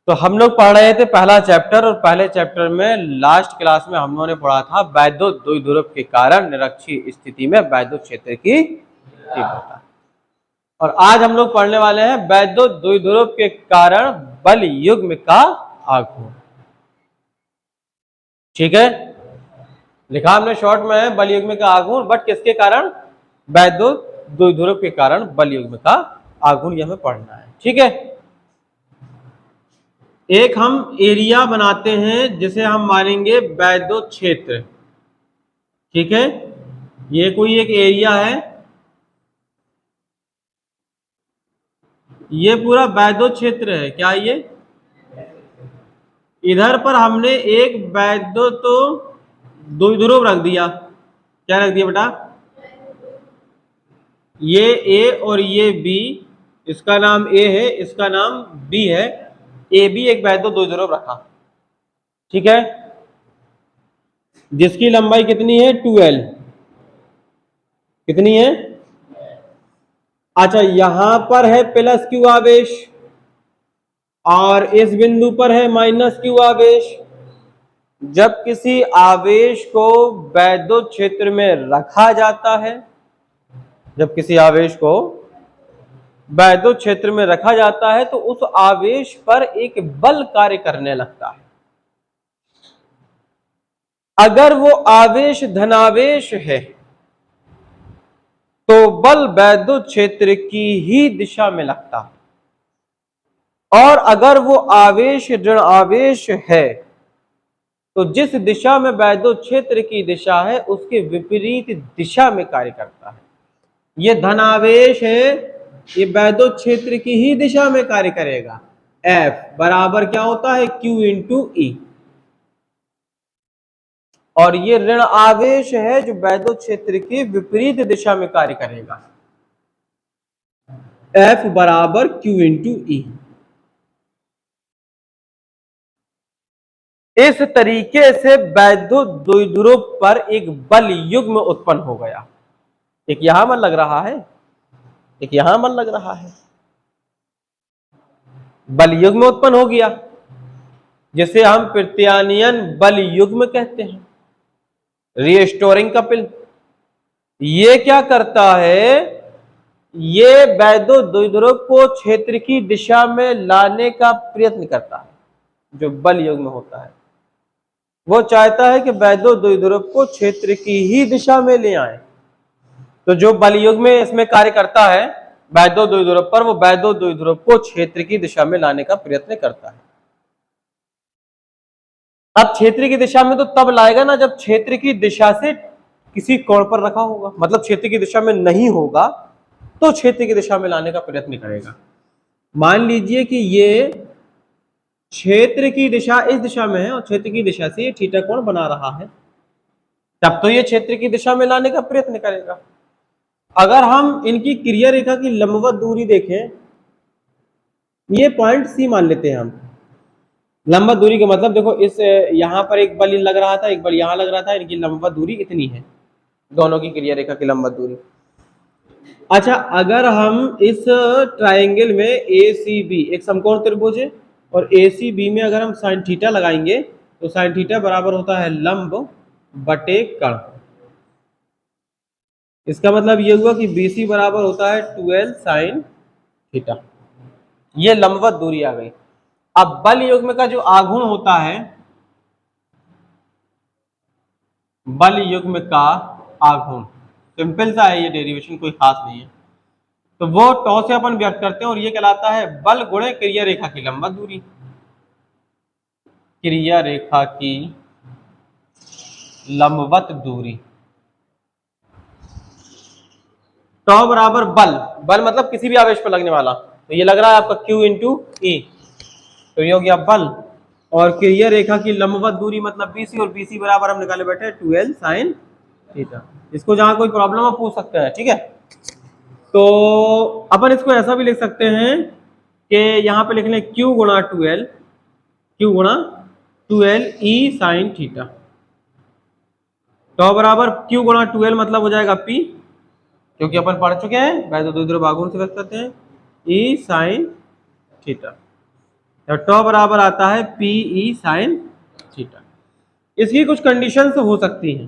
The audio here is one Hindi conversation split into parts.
तो हम लोग पढ़ रहे थे पहला चैप्टर, और पहले चैप्टर में लास्ट क्लास में हम लोगों ने पढ़ा था वैद्युत द्विध्रुव के कारण निरक्षीय स्थिति में वैद्युत क्षेत्र की तीव्रता। और आज हम लोग पढ़ने वाले हैं वैद्युत द्विध्रुव के कारण बल युग्म का आघूर्ण। ठीक है, लिखा हमने शॉर्ट में है बल युग्म का आघूर्ण, बट किसके कारण? वैद्युत द्विध्रुव के कारण बल युग्म का आघूर्ण, ये हमें पढ़ना है। ठीक है, एक हम एरिया बनाते हैं जिसे हम मानेंगे वैद्युत क्षेत्र। ठीक है, ये कोई एक एरिया है, ये पूरा वैद्युत क्षेत्र है। क्या ये? इधर पर हमने एक वैद्युत द्विध्रुव रख दिया। क्या रख दिया बेटा? ये ए और ये बी, इसका नाम ए है, इसका नाम बी है। ए बी एक वैद्युत द्विध्रुव रखा। ठीक है, जिसकी लंबाई कितनी है? 2L। कितनी है? अच्छा, यहां पर है प्लस क्यू आवेश और इस बिंदु पर है माइनस क्यू आवेश। जब किसी आवेश को वैद्युत क्षेत्र में रखा जाता है, जब किसी आवेश को वैद्युत क्षेत्र में रखा जाता है तो उस आवेश पर एक बल कार्य करने लगता है। अगर वो आवेश धनावेश है तो बल वैद्युत क्षेत्र की ही दिशा में लगता है, और अगर वो आवेश ऋण आवेश है तो जिस दिशा में वैद्युत क्षेत्र की दिशा है उसके विपरीत दिशा में कार्य करता है। ये धनावेश है, ये वैद्युत क्षेत्र की ही दिशा में कार्य करेगा। F बराबर क्या होता है? Q इंटू ई। और ये ऋण आवेश है जो वैद्युत क्षेत्र की विपरीत दिशा में कार्य करेगा। F बराबर Q इंटू ई। इस तरीके से वैद्युत द्विध्रुव पर एक बल युग्म उत्पन्न हो गया। एक यहां मन लग रहा है, एक यहां मन लग रहा है, बल युग्म उत्पन्न हो गया जिसे हम प्रत्यानयन बल युग्म कहते हैं। रीस्टोरिंग कपिल ये क्या करता है? ये वैद्युत द्विध्रुव को क्षेत्र की दिशा में लाने का प्रयत्न करता है। जो बल युग्म होता है वो चाहता है कि वैद्युत द्विध्रुव को क्षेत्र की ही दिशा में ले आए। तो जो बल युग्म इसमें कार्य करता है वैद्युत द्विध्रुव पर, वो वैद्युत द्विध्रुव को क्षेत्र की दिशा में लाने का प्रयत्न करता है। अब क्षेत्र की दिशा में तो तब लाएगा ना जब क्षेत्र की दिशा से किसी कोण पर रखा होगा, मतलब क्षेत्र की दिशा में नहीं होगा तो क्षेत्र की दिशा में लाने का प्रयत्न करेगा। मान लीजिए कि ये क्षेत्र की दिशा इस दिशा में है और क्षेत्र की दिशा से ये थीटा कोण बना रहा है, तब तो ये क्षेत्र की दिशा में लाने का प्रयत्न करेगा। अगर हम इनकी क्रिया रेखा की लंबवत दूरी देखें, ये पॉइंट सी मान लेते हैं हम। लंबवत दूरी का मतलब देखो, इस यहां पर एक बल लग रहा था, एक बल यहां लग रहा था, इनकी लंबवत दूरी इतनी है, दोनों की क्रिया रेखा की लंबवत दूरी। अच्छा, अगर हम इस ट्रायंगल में ACB एक समकोण त्रिभुज है और ACB में अगर हम साइन थीटा लगाएंगे तो साइन थीटा बराबर होता है लंब बटे कर्ण। इसका मतलब ये हुआ कि BC बराबर होता है 2L साइन थीटा। ये लंबवत दूरी आ गई। अब बल युग्म का जो आघूर्ण होता है, बल युग्म का आघूर्ण सिंपल सा है, ये डेरिवेशन कोई खास नहीं है, तो वो टॉ से अपन व्यक्त करते हैं और ये कहलाता है बल गुणे क्रिया रेखा की लंबवत दूरी। क्रिया रेखा की लंबवत दूरी, टॉ बराबर बल, बल मतलब किसी भी आवेश पर लगने वाला, तो ये लग रहा है आपका Q इंटू ई, तो ये हो गया बल। और क्रिया रेखा की लंबवत दूरी मतलब BC, और BC बराबर हम निकाले बैठे 2L साइन थीटा। इसको जहां कोई प्रॉब्लम हो पूछ सकते हैं। ठीक है, तो अपन इसको ऐसा भी लिख सकते हैं कि यहाँ पे लिख लें Q गुणा 2L, Q गुणा 2L E साइन थीटा। टॉ बराबर Q गुणा 2L मतलब हो जाएगा P, क्योंकि अपन पढ़ चुके हैं वैद्युत द्विध्रुव आघूर्ण से व्यक्त करते हैं, E साइन थीटा। तो टॉ बराबर आता है पी ई साइन थीटा। इसकी कुछ कंडीशंस हो सकती हैं।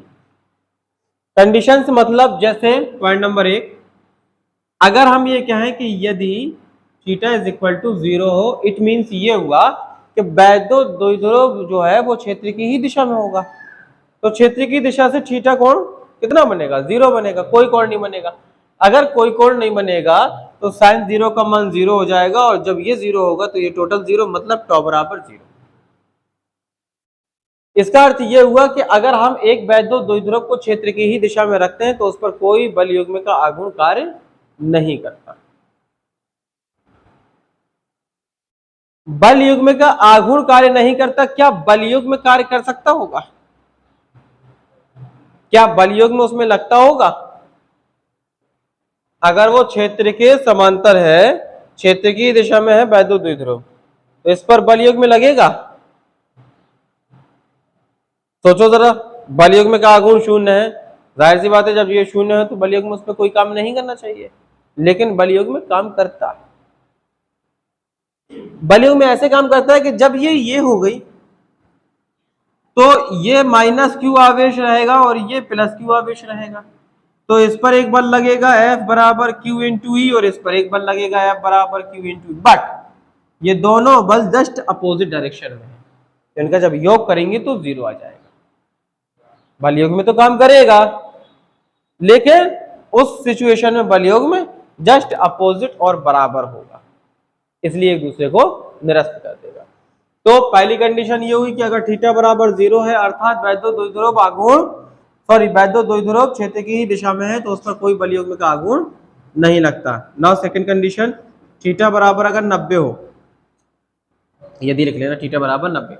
कंडीशंस मतलब जैसे पॉइंट नंबर 1, अगर हम ये कहें कि यदि थीटा इज इक्वल टू 0 हो, इट मीन्स ये हुआ कि वैद्यो द्विध्रुव जो है वो क्षेत्र की ही दिशा में होगा। तो क्षेत्र की दिशा से थीटा कोण कितना बनेगा? 0 बनेगा, कोई कोण नहीं बनेगा। अगर कोई कोण नहीं बनेगा तो साइन 0 का मान 0 हो जाएगा, और जब ये 0 होगा तो ये टोटल 0, मतलब टॉ बराबर 0। इसका अर्थ ये हुआ कि अगर हम एक वैद्यो द्विध्रुव को क्षेत्र की ही दिशा में रखते हैं तो उस पर कोई बल युग्म का आघूर्ण कार्य नहीं करता। बल युग्म का आघूर्ण कार्य नहीं करता, क्या बल युग्म कार्य कर सकता होगा? क्या बल युग्म उसमें लगता होगा? अगर वो क्षेत्र के समांतर है, क्षेत्र की दिशा में है वैद्यो द्विध्रुव, तो इस पर बल युग्म लगेगा? सोचो जरा, बल युग्म का आघूर्ण शून्य है, जाहिर सी बात है जब ये शून्य है तो बल युग्म उस पर कोई काम नहीं करना चाहिए, लेकिन बल युग्म काम करता है। बल युग्म ऐसे काम करता है कि जब ये हो गई तो ये माइनस क्यू आवेश रहेगा और ये प्लस क्यू आवेश रहेगा, तो इस पर एक बल लगेगा F बराबर Q इंटू ई, और इस पर एक बल लगेगा F बराबर Q इंटू, बट ये दोनों बल जस्ट अपोजिट डायरेक्शन में है, तो इनका जब योग करेंगे तो 0 आ जाएगा। बल योग में तो काम करेगा, लेकिन उस सिचुएशन में बल योग में जस्ट अपोजिट और बराबर होगा, इसलिए एक दूसरे को निरस्त कर देगा। तो पहली कंडीशन ये हुई कि अगर थीटा बराबर 0 है, अर्थात वैद्यो द्विध्रुव वैद्यो द्विध्रुव क्षेत्र की ही दिशा में है, तो उस पर कोई बल युग्म का आघूर्ण नहीं लगता। नाउ सेकंड कंडीशन, थीटा बराबर अगर 90 हो, यदि लिख लेना थीटा बराबर 90,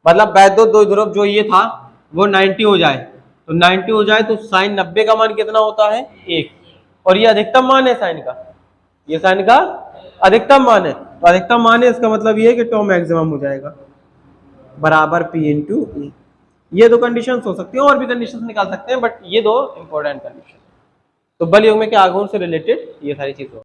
मतलब वैद्यो द्विध्रुव जो ये था वो 90 हो जाए, तो 90 हो जाए तो साइन 90 का मान कितना होता है? 1, और ये अधिकतम मान है साइन का, ये साइन का अधिकतम मान है, तो अधिकतम मान है, इसका मतलब ये है कि टॉ मैक्सिमम हो जाएगा बराबर P इंटू ई। ये दो कंडीशंस हो सकती हैं, और भी कंडीशंस निकाल सकते हैं, बट ये दो इंपॉर्टेंट कंडीशन। तो बल युग्म के आघूर्ण से रिलेटेड ये सारी चीजें।